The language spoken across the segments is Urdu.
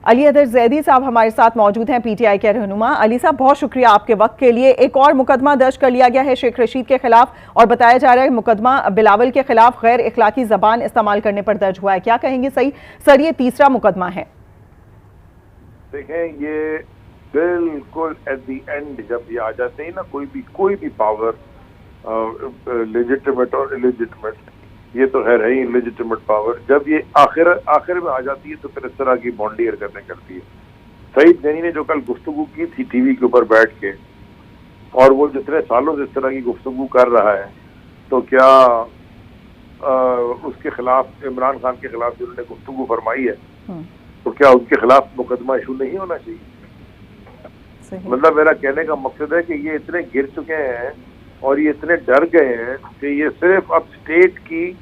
علی ادر زیدی صاحب ہمارے ساتھ موجود ہیں، پی ٹی آئی کے رہنما۔ علی صاحب بہت شکریہ آپ کے وقت کے لیے۔ ایک اور مقدمہ درج کر لیا گیا ہے شیخ رشید کے خلاف، اور بتایا جا رہا ہے مقدمہ بلاول کے خلاف غیر اخلاقی زبان استعمال کرنے پر درج ہوا ہے، کیا کہیں گے سر یہ تیسرا مقدمہ ہے؟ دیکھیں یہ بالکل ایٹ دی اینڈ جب یہ آ جاتے ہیں نا کوئی بھی پاور لیجٹمیٹ اور انلیجٹمیٹ، یہ تو ہے ہی لیجٹمیٹ پاور، جب یہ آخر میں آ جاتی ہے تو پھر اس طرح کی بانڈی حرکتیں کرتی ہے۔ سعید غنی نے جو کل گفتگو کی تھی ٹی وی کے اوپر بیٹھ کے، اور وہ جتنے سالوں سے اس طرح کی گفتگو کر رہا ہے، تو کیا اس کے خلاف عمران خان کے خلاف جو انہوں نے گفتگو فرمائی ہے تو کیا ان کے خلاف مقدمہ ایشو نہیں ہونا چاہیے؟ مطلب میرا کہنے کا مقصد ہے کہ یہ اتنے گر چکے ہیں اور یہ اتنے ڈر گئے ہیں کہ یہ صرف اب اسٹیٹ کی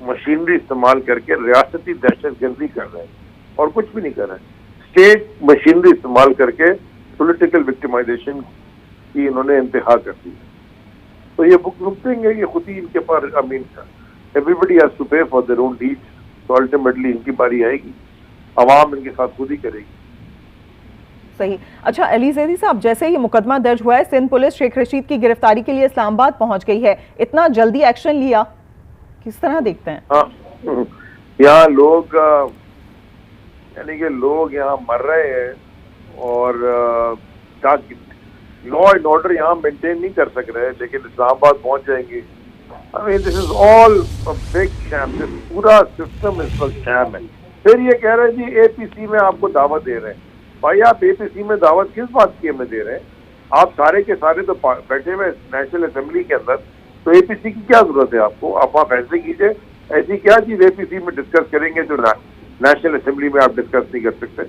مشینری استعمال کر کے ریاستی دہشت گردی کر رہے ہیں اور کچھ بھی نہیں کر رہے ہیں۔ اسٹیٹ مشینری استعمال کر کے پولیٹیکل وکٹمائزیشن کی انہوں نے انتہا کر دی، تو یہ بکتیں گے، یہ خود ہی ان کے پاس everybody has to pay for their own deeds, تو الٹیمیٹلی ان کی باری آئے گی، عوام ان کے ساتھ خود ہی کرے گی۔ صحیح۔ اچھا علی زیدی صاحب، جیسے یہ مقدمہ درج ہوا ہے، سندھ پولیس شیخ رشید کی گرفتاری کے لیے اسلام آباد پہنچ گئی ہے، اتنا جلدی ایکشن لیا، کس طرح دیکھتے ہیں؟ یہاں لوگ یعنی کہ لوگ یہاں مر رہے ہیں اور لا اینڈ آرڈر یہاں مینٹین نہیں کر سک رہے، لیکن اسلام آباد پہنچ جائیں گے۔ دس از آل بگ شیم، دس پورا سسٹم اس وقت شیم ہے۔ پھر یہ کہہ رہے ہیں جی اے پی سی میں آپ کو دعوت دے رہے ہیں۔ بھائی آپ اے پی سی میں دعوت کس بات کی ہمیں دے رہے ہیں؟ آپ سارے کے سارے تو بیٹھے ہوئے نیشنل اسمبلی کے اندر، تو اے پی سی کی کیا ضرورت ہے آپ کو؟ آپ وہاں فیصلے کیجئے، ایسی کیا چیز اے پی سی میں ڈسکس کریں گے جو نیشنل اسمبلی میں آپ ڈسکس نہیں کر سکتے؟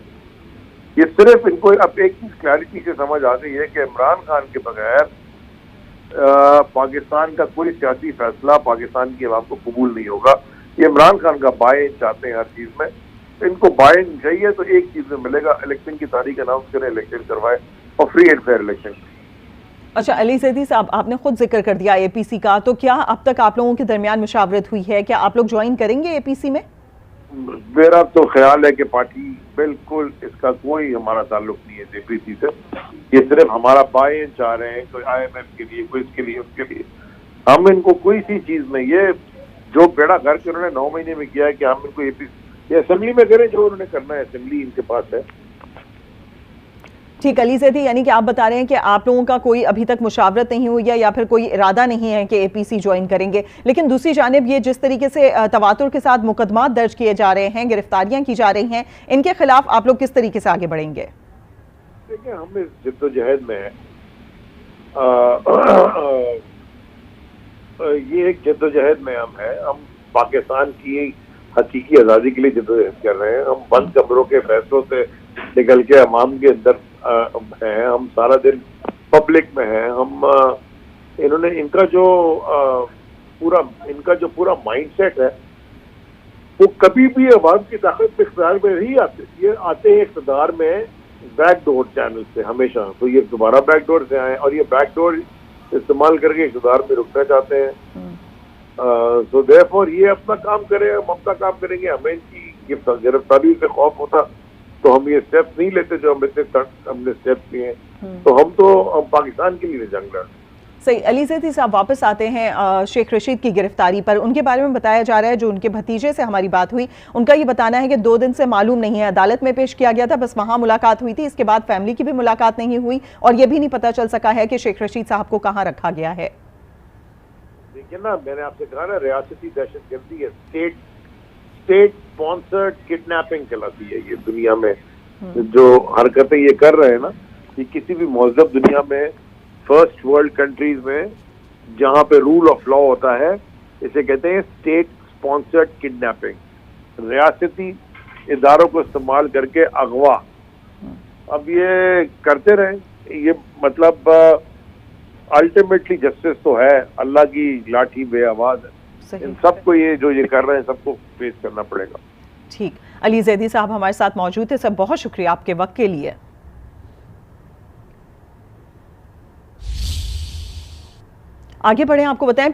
یہ صرف ان کو اب ایک چیز کلیئرٹی سے سمجھ آ گئی ہے کہ عمران خان کے بغیر پاکستان کا کوئی سیاسی فیصلہ پاکستان کی عوام کو قبول نہیں ہوگا۔ یہ عمران خان کا بائن چاہتے ہیں ہر چیز میں، ان کو بائن چاہیے تو ایک چیز میں ملے گا، الیکشن کی تاریخ اناؤنس کریں، الیکشن کروائے اور فری اینڈ فیئر الیکشن۔ اچھا علی زیدی صاحب، آپ نے خود ذکر کر دیا اے پی سی کا، تو کیا اب تک آپ لوگوں کے درمیان مشاورت ہوئی ہے؟ کیا آپ لوگ جوائن کریں گے اے پی سی میں؟ میرا تو خیال ہے کہ پارٹی بالکل اس کا کوئی ہمارا تعلق نہیں ہے اے پی سی سے، یہ صرف ہمارا بائن چاہ رہے ہیں، کوئی آئی ایم ایف کے لیے، کوئی اس کے لیے، اس کے لیے۔ ہم ان کو کوئی سی چیز میں، یہ جو بیڑا گھر کے انہوں نے 9 مہینے میں کیا ہے کہ ہم ان کو اے پی سی یہ اسمبلی میں کریں، جو انہوں نے کرنا ہے اسمبلی ان کے پاس ہے۔ ٹھیک علی زیدی، یعنی کہ آپ بتا رہے ہیں کہ آپ لوگوں کا کوئی ابھی تک مشاورت نہیں ہوئی ہے یا پھر کوئی ارادہ نہیں ہے کہ اے پی سی جوائن کریں گے، لیکن دوسری جانب یہ جس طریقے سے تواتر کے ساتھ مقدمات درج کیے جا رہے ہیں، گرفتاریاں کی جا رہی ہیں، ان کے خلاف آپ لوگ کس طریقے سے آگے بڑھیں گے؟ دیکھیں ہم اس جدوجہد میں یہ ایک جدوجہد میں ہم پاکستان کی حقیقی آزادی کے لیے جدوجہد کر رہے ہیں۔ ہم بند کمروں کے فیصلوں سے نکل کے عوام کے اندر ہیں، ہم سارا دن پبلک میں ہیں۔ ہم انہوں نے ان کا جو پورا مائنڈ سیٹ ہے وہ کبھی بھی عوام کی طاقت کے اقتدار میں نہیں آتے، یہ آتے ہیں اقتدار میں بیک ڈور چینل سے ہمیشہ، تو یہ دوبارہ بیک ڈور سے آئے اور یہ بیک ڈور استعمال کر کے اقتدار میں رکنا چاہتے ہیں۔ سو دیئرفور یہ اپنا کام کرے، ہم اپنا کام کریں گے۔ ہمیں ان کی گرفتاری سے خوف ہوتا تو ہم یہ اسٹیپس نہیں لیتے جو ہم نے اسٹیپس لیے ہیں، تو ہم پاکستان کے لیے جنگ لڑ۔ صحیح۔ علی زیدی صاحب واپس آتے ہیں شیخ رشید کی گرفتاری پر، ان کے بارے میں بتایا جا رہا ہے، جو ان کے بھتیجے سے ہماری بات ہوئی، ان کا یہ بتانا ہے کہ 2 دن سے معلوم نہیں ہے، عدالت میں پیش کیا گیا تھا، بس وہاں ملاقات ہوئی تھی، اس کے بعد فیملی کی بھی ملاقات نہیں ہوئی، اور یہ بھی نہیں پتہ چل سکا ہے کہ شیخ رشید صاحب کو کہاں رکھا گیا ہے۔ دیکھیں نا، میں نے آپ سے کہا نا، ریاستی دہشت گردی ہے، اسٹیٹ اسپانسرڈ کڈنیپنگ کہلاتی ہے یہ دنیا میں جو حرکتیں یہ کر رہے ہیں نا، یہ کسی بھی مہذب دنیا میں، فرسٹ ورلڈ کنٹریز میں جہاں پہ رول آف لا ہوتا ہے، اسے کہتے ہیں اسٹیٹ اسپانسرڈ کڈنیپنگ، ریاستی اداروں کو استعمال کر کے اغوا۔ اب یہ کرتے رہیں، یہ مطلب الٹیمیٹلی جسٹس تو ہے، اللہ کی لاٹھی بے آواز ہے، ان سب کو یہ جو یہ کر رہے ہیں سب کو فیس کرنا پڑے گا۔ ٹھیک، علی زیدی صاحب ہمارے ساتھ موجود تھے، سب بہت شکریہ آپ کے وقت کے لیے۔ آگے بڑھیں، آپ کو بتائیں